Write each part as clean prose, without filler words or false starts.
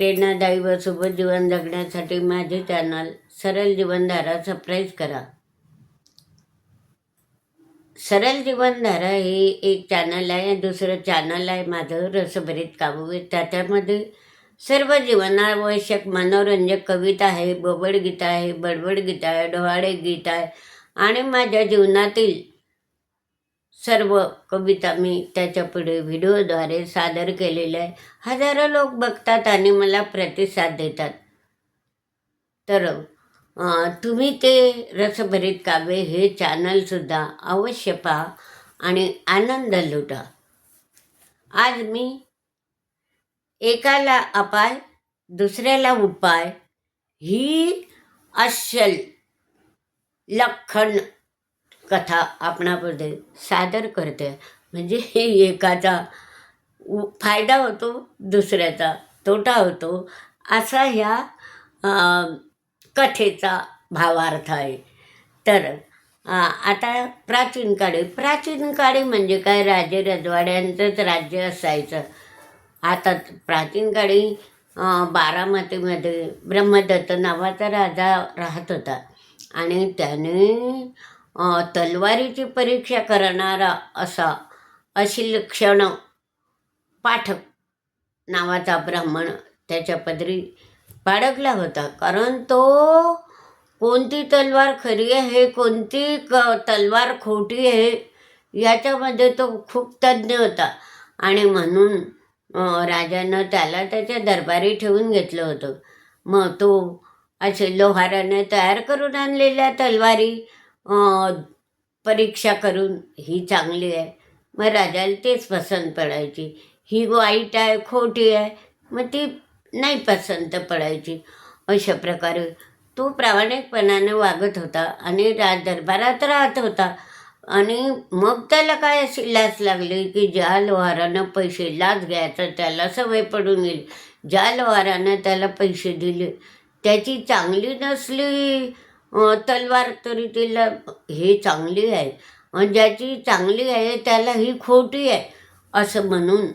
प्रेरणादायी व सोबत जीवन जगण्यासाठी माझे चॅनल सरळ जीवनधारा सबस्क्राईब करा. सरळ जीवनधारा हे एक चॅनल आहे. दुसरं चॅनल आहे माझं रसभरीत काव्य. त्याच्यामध्ये सर्व जीवनावश्यक मनोरंजक कविता आहे, बबड गीता आहे, बडबड गीता आहे, डोहाळे गीत आहे आणि माझ्या जीवनातील सर्व कविता मी त्याच्या पुढे व्हिडिओद्वारे सादर केलेल्या आहे. हजारो लोक बघतात आणि मला प्रतिसाद देतात. तर तुम्ही ते रसभरीत काव्य हे चॅनलसुद्धा अवश्य पहा आणि आनंद लुटा. आज मी एकाला अपाय दुसऱ्याला उपाय ही अस्सल लक्षण कथा आपणापुढे सादर करते. म्हणजे एकाचा फायदा होतो, दुसऱ्याचा तोटा होतो, असा ह्या कथेचा भावार्थ आहे. तर आता प्राचीन काळी म्हणजे काय, राजे रजवाड्यांचंच राज्य असायचं. आता प्राचीन काळी बारामतीमध्ये ब्रह्मदत्त नावाचा राजा राहत होता आणि त्याने तलवारीची परीक्षा करणारा असा अशिलक्षण पाठक नावाचा ब्राह्मण त्याच्या पदरी बाळगला होता. कारण तो कोणती तलवार खरी आहे, कोणती तलवार खोटी आहे याच्यामध्ये तो खूप तज्ज्ञ होता आणि म्हणून राजानं त्याला त्याच्या दरबारी ठेवून घेतलं होतं. मग तो असे लोहाराने तयार करून आणलेल्या तलवारी परीक्षा करून ही चांगली आहे, मग राजाला तेच पसंत पडायची. ही वाईट आहे, खोटी आहे, मग ती नाही पसंत पडायची. अशा प्रकारे तो प्रामाणिकपणाने वागत होता आणि दरबारात राहत होता. आणि मग त्याला काय अशी लाच लागली की ज्या लोहारानं पैसे, लाच घ्यायचं त्याला सवय पडून येईल, ज्या लोहारानं त्याला पैसे दिले त्याची चांगली नसली तलवार तरी तिला हे चांगली आहे, ज्याची चांगली आहे त्याला ही खोटी आहे असं म्हणून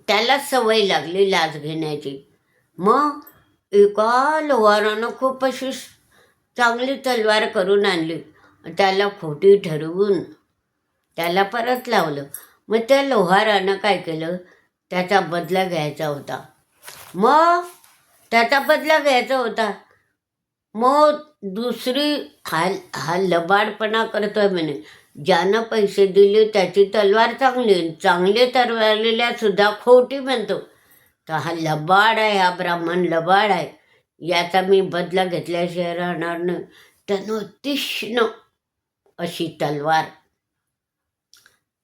त्याला सवय लागली लाच घेण्याची. मग एका लोहारानं खूप अशी चांगली तलवार करून आणली, त्याला खोटी ठरवून त्याला परत लावलं. मग त्या लोहारानं काय केलं, त्याचा बदला घ्यायचा होता. मग दुसरी हा लबाडपणा करतोय म्हणे, ज्यानं पैसे दिले त्याची तलवार चांगली तलवारलेल्या सुद्धा खोटी म्हणतो. तर हा लबाड आहे, हा ब्राह्मण लबाड आहे, याचा मी बदला घेतल्याशिवाय राहणार नाही. त्यानं तीक्ष्ण अशी तलवार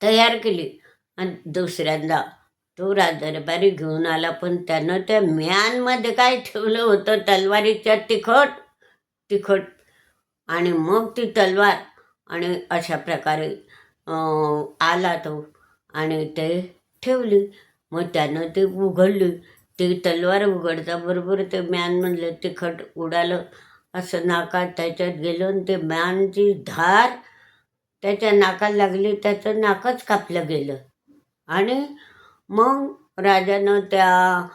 तयार केली आणि दुसऱ्यांदा तो दरबारी घेऊन आला. पण त्यानं त्या म्यानमध्ये काय ठेवलं होतं, तलवारीच्या तिखट आणि मग ती तलवार आणि अशा प्रकारे आला तो आणि ते ठेवली. मग त्यानं ते उघडली. ते तलवार उघडता बरोबर ते म्यानमधलं तिखट उडालं, असं नाकात त्याच्यात गेलं आणि ते म्यानची धार त्याच्या नाकाला लागली, त्याचं नाकच कापलं गेलं. आणि मग राजानं त्या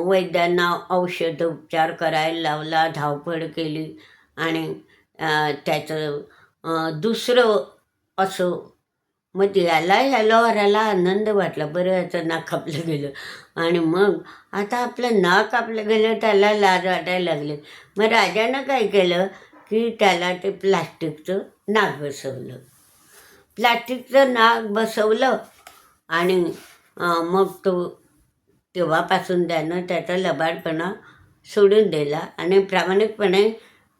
वैद्यांना औषधोपचार करायला लावला, धावपळ केली आणि त्याचं दुसरं असं. मग ह्या लोहाराला आनंद वाटला, बरं याचं नाक कापलं गेलं. आणि मग आता आपलं नाक कापलं गेलं, त्याला लाज वाटायला लागली. मग राजानं काय केलं की त्याला ते प्लास्टिकचं नाक बसवलं आणि मग तो तेव्हापासून त्यानं त्याचा लबाडपणा सोडून दिला आणि प्रामाणिकपणे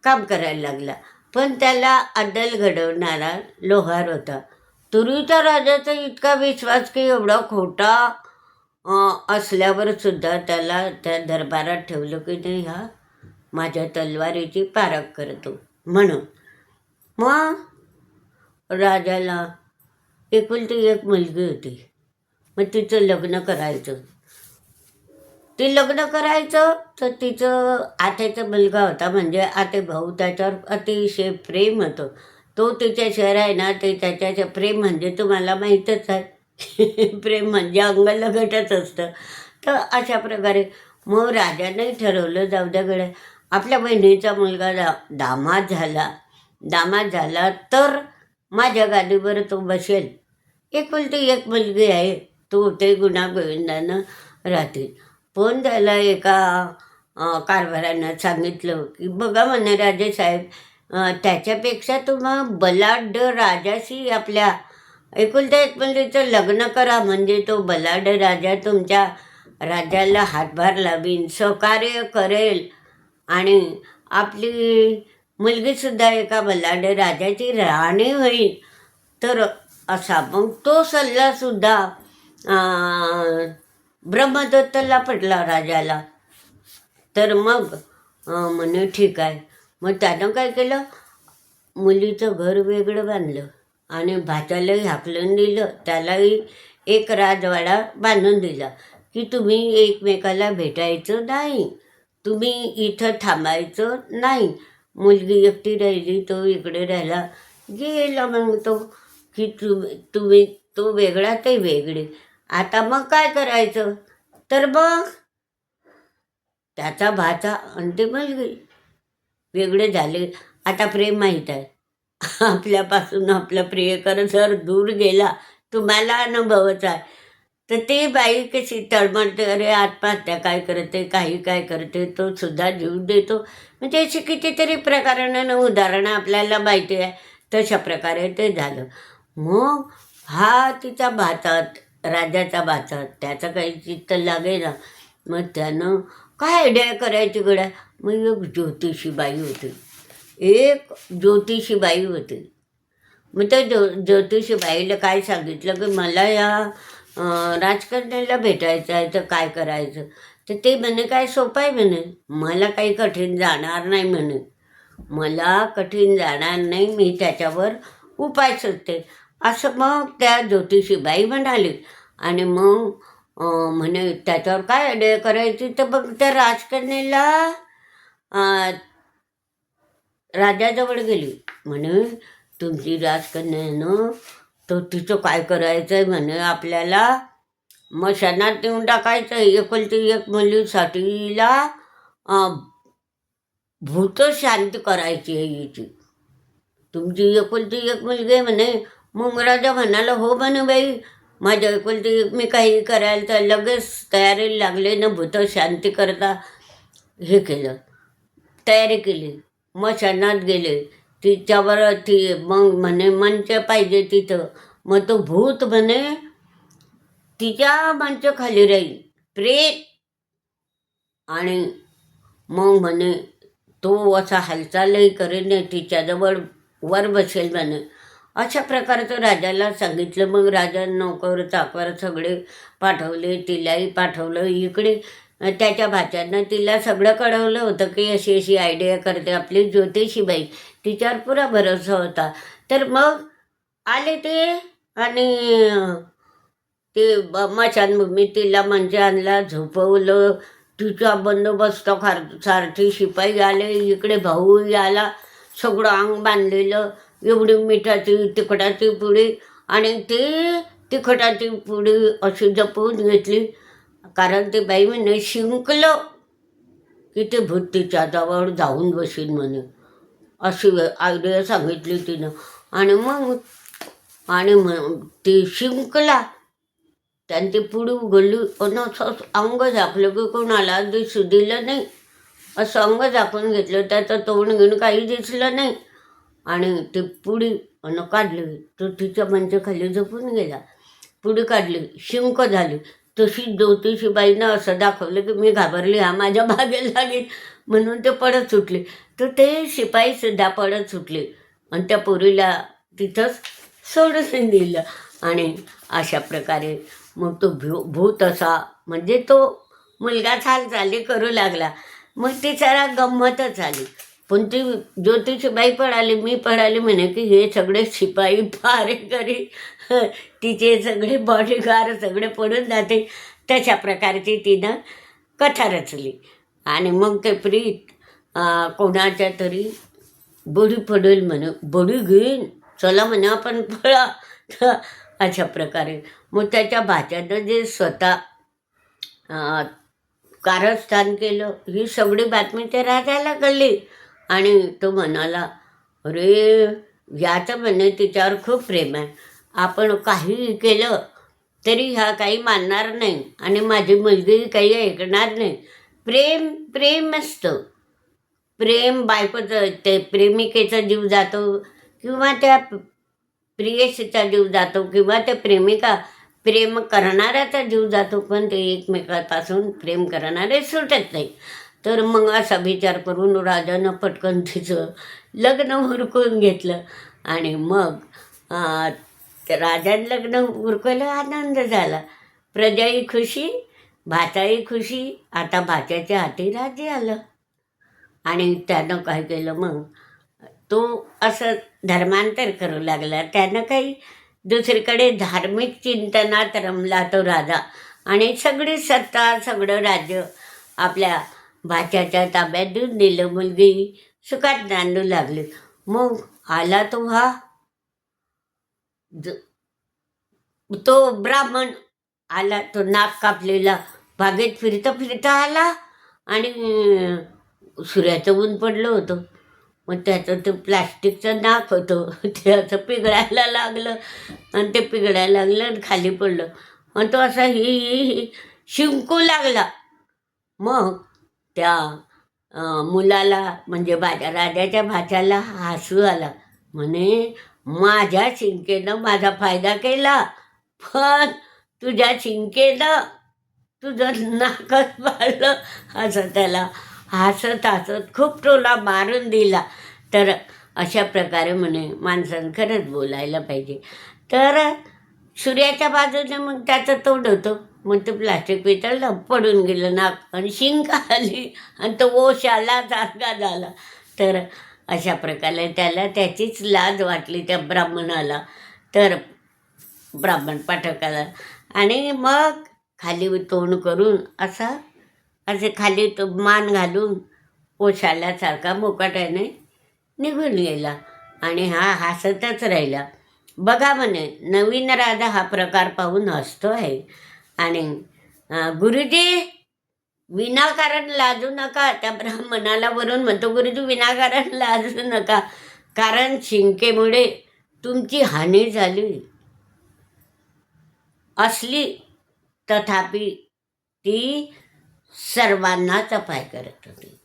काम करायला लागला. पण त्याला अद्दल घडवणारा लोहार होता. तुरीच्या राजाचा इतका विश्वास की एवढा खोटा असल्यावर सुद्धा त्याला त्या दरबारात ठेवलं की नाही, हा माझ्या तलवारीची पारख करतो म्हणून. मग राजाला एकुलती एक मुलगी होती. मग तिचं लग्न करायचं. तर तिचं आत्याचा मुलगा होता, म्हणजे आते भाऊ, त्याच्यावर अतिशय प्रेम होतं. तो तिच्याशिवाय आहे ना, ते त्याच्याचे प्रेम म्हणजे तुम्हाला माहीतच आहे. प्रेम म्हणजे अंगलगटच असतं. तर अशा प्रकारे मग राजानंही ठरवलं, जाऊ द्या गड्या, आपल्या बहिणीचा मुलगा दामाद झाला तर माझ्या गादीवर तो बसेल. एकुलती एक मुलगी आहे, तो ते गुण्यागोविंदानं राहतील. पण त्याला एका कारभारानं सांगितलं की बघा म्हणे राजेसाहेब, त्याच्यापेक्षा तुम्हा बलाढ्य राजाशी आपल्या एकुलत्या एक मुलीचं लग्न करा, म्हणजे तो बलाढ्य राजा तुमच्या राज्याला हातभार लावीन, सहकार्य करेल आणि आपली मुलगीसुद्धा एका बलाढ्य राजाची राणी होईल. तर असा मग तो सल्लासुद्धा ब्रह्मदत्तला पटला राजाला. तर मग म्हणे ठीक आहे. मग त्यानं काय केलं, मुलीचं घर वेगळं बांधलं आणि भाच्यालाही हाकलून दिलं, त्यालाही एक राजवाडा बांधून दिला की तुम्ही एकमेकाला भेटायचं नाही, तुम्ही इथं थांबायचं नाही. मुलगी एकटी राहिली, तो इकडे राहिला. गेला मग तो की तुम्ही तो वेगळा ते वेगळे. आता मग काय करायचं, तर मग त्याचा भाचा आणि ती मुलगी वेगळे झाले. आता प्रेम माहीत आहे, आपल्यापासून आपला प्रियकर जर दूर गेला, तुम्हाला अनुभवच आहे. तर ती बाई कशी तळमळते, अरे आत्महत्या काय करते, काही काय करते, तो सुद्धा जीव देतो. म्हणजे अशी कितीतरी प्रकारानं उदाहरणं आपल्याला माहिती आहे. तशा प्रकारे ते झालं. मग हा तिचा भाचात, राजाचा भाचात, त्याचं काही चित्त लागेना. मग त्यानं काय आयडिया करायची गड्या. मग एक ज्योतिषीबाई होती. मग त्या ज्योतिषीबाईला काय सांगितलं की मला या राजकन्याला भेटायचं आहे, तर काय करायचं. तर ते म्हणे काय सोपं आहे म्हणे, मला काही कठीण जाणार नाही म्हणे, मी त्याच्यावर उपाय सुचते. असं मग त्या ज्योतिषीबाई म्हणाली. आणि मग म्हणे त्याच्यावर काय आयडिया करायची, तर मग त्या राजकन्याला राजाजवळ गेली. म्हणे तुमची राजकन्यानं तर तिचं काय करायचं आहे म्हणे, आपल्याला मशानात नेऊन टाकायचं. एकुलती एक मुलीसाठीला भूत शांती करायची आहे हिची. तुमची एकुलती एक मुलगी आहे म्हणे. मग राजा म्हणाला, हो म्हणे बाई, माझ्या एकुलती मी काही करायला तर लगेच तयारीला लागले ना, भूत शांती करता हे केलं, तयारी केली. मशानात गेले, तिच्यावर मग म्हणे मंच पाहिजे तिथं. मग तो भूत म्हणे तिच्या मंच खाली राहील, प्रेत. आणि मग म्हणे तो असा हालचालही करेन, तिच्याजवळ वर बसेल म्हणे. अशा प्रकारचं राजाला सांगितलं. मग राजा नोकर चाकर सगळे पाठवले, तिलाही पाठवलं इकडे. त्याच्या भाच्यानं तिला सगळं कळवलं होतं की अशी अशी आयडिया करते आपली ज्योतिषीबाई, तिच्यावर पुरा भरोसा होता. तर मग आले ते आणि ते मशानभूमी तिला म्हणजे आणला, झोपवलं, तिचा बंदोबस्त सारथी शिपाई आले, इकडे भाऊही आला, सगळं अंग बांधलेलं, एवढी मिठाची तिखटाची पुडी. आणि ती तिखटाची पुडी अशी जपून घेतली, कारण ते बाई म्हणे शिंकलं की ते भूत तिच्याजवळ जाऊन बसीन म्हणे. अशी आयडिया सांगितली तिनं. आणि मग ती शिंकला, त्याने ती पुडी उघडली. पण असं अंग झाकलं की कोणाला दिसू दिलं नाही. असं अंग झाकून घेतलं, त्याचं तोंड घेऊन काही दिसलं नाही. आणि ती पुडी काढली, तो तिच्या खाली झोपून गेला. पुडी काढली, शिंक झाली. तशी ज्योतिषीबाईनं असं दाखवलं की मी घाबरली, हा माझ्या मागे लागेल, म्हणून ते पडत सुटले. तर ते शिपाईसुद्धा पडत सुटले आणि त्या पुरीला तिथंच सोडून दिलं. आणि अशा प्रकारे मग तो भूत असा, म्हणजे तो मुलगाच हालचाली करू लागला. मग ती सारा गंमतच आली. पण ती ज्योतिषीबाई पळाली, मी पळाली म्हणे की हे सगळे शिपाई पारेकरी, तिचे सगळे बॉडीगार्ड सगळे पडून जाते. तशा प्रकारची तिनं कथा रचली. आणि मग ते प्रीत कोणाच्या तरी बडी पडेल म्हणे, बडी घेईन, चला म्हणे आपण पळा. अशा प्रकारे मग त्याच्या भाच्यानं जे स्वतः कारस्थान केलं ही सगळी बातमी त्या राजाला कळली. आणि तो म्हणाला, अरे याचं म्हणे तिच्यावर खूप प्रेम आहे, आपण काहीही केलं तरी ह्या काही मानणार नाही आणि माझी मुलगी काही ऐकणार नाही. प्रेम प्रेम असतं. प्रेम बायकोचं ते प्रेमिकेचा जीव जातो किंवा त्या प्रियसीचा जीव जातो किंवा त्या प्रेम करणाऱ्याचा जीव जातो, पण ते एकमेकापासून प्रेम करणारे सुटत नाही. तर मग असा विचार करून राजानं पटकन तिचं लग्न उरकून घेतलं. आणि मग त्या राजानं लग्न उरकलं, आनंद झाला. प्रजाही खुशी, भाचाही खुशी. आता भाच्याच्या हाती राज्य आलं. आणि त्यानं काय केलं मग, तो असं धर्मांतर करू लागला. त्यानं काही दुसरीकडे धार्मिक चिंतनात रमला तो राजा. आणि सगळी सत्ता सगळं राज्य आपल्या भाच्याच्या ताब्यात देऊन दिलं. मुलगी सुखात नांदू लागली. मग आला तो तो ब्राह्मण आला, तो नाक कापलेला, बागेत फिरता फिरता आला. आणि सूर्याचं ऊन पडलं होतं. मग त्याचं ते प्लास्टिकचं नाक होतं ते असं पिघळायला लागलं. आणि ते पिघळायला लागलं आणि खाली पडलं. आणि तो असा ही शिंकू लागला. मग त्या मुलाला म्हणजे राजाच्या भाच्याला हसू आला. म्हणे, माझ्या शिंकेनं माझा फायदा केला, पण तुझ्या शिंकेनं तुझं नाकच पाडलं. असं त्याला हसत हसत खूप टोला मारून दिला. तर अशा प्रकारे म्हणे माणसानं खरंच बोलायला पाहिजे. तर सूर्याच्या बाजूने मग त्याचं तोंड होतं. मग ते प्लास्टिक पितळलं, पडून गेलं नाक आणि शिंक आली आणि तो ओशाला सारखा झाला. तर अशा प्रकारे त्याला त्याचीच लाज वाटली त्या ब्राह्मणाला. तर ब्राह्मण पाठकाला आणि मग खाली तोंड करून असे खाली तो मान घालून ओशाल्यासारखा मुकाट्याने निघून गेला. आणि हा हसतच राहिला. बघा म्हणे, नवीन राजा हा प्रकार पाहून हसतो आहे. आणि गुरुजी विनाकारण लाजू नका. त्या ब्राह्मणाला वरून म्हणतो, गुरुजी विनाकारण लाजू नका, कारण शिंकेमुळे तुमची हानी झाली असली तथापि ती सर्वांनाच अपाय करत होती.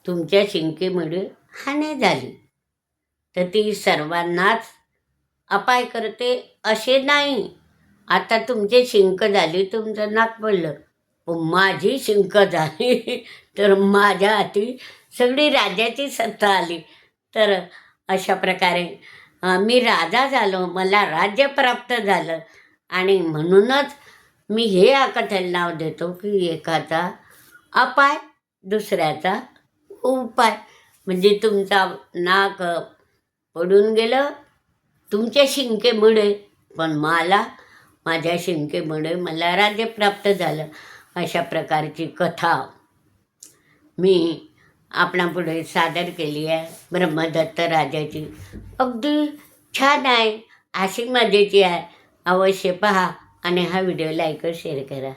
तुमच्या शिंकेमुळे हानी झाली तर ती सर्वांनाच अपाय करते असे नाही. आता तुमचे शिंक झाली, तुमचं नाक पडलं, पण माझी शिंक झाली तर माझ्या हाती सगळी राजाची सत्ता आली. तर अशा प्रकारे मी राजा झालो, मला राज्य प्राप्त झालं. आणि म्हणूनच मी हे कथेला नाव देतो की एकाचा अपाय दुसऱ्याचा उपाय. म्हणजे तुमचा नाक पडून गेलं तुमच्या शिंकेमुळे, पण माझ्या शिंकेमुळे मला राज्य प्राप्त झालं. अशा प्रकारची कथा मी आपणापुढे सादर केली आहे ब्रह्मदत्त राजाची. अगदी छान आहे, अशी मजेची आहे. अवश्य पहा आणि हा व्हिडिओ लाईक व शेअर करा.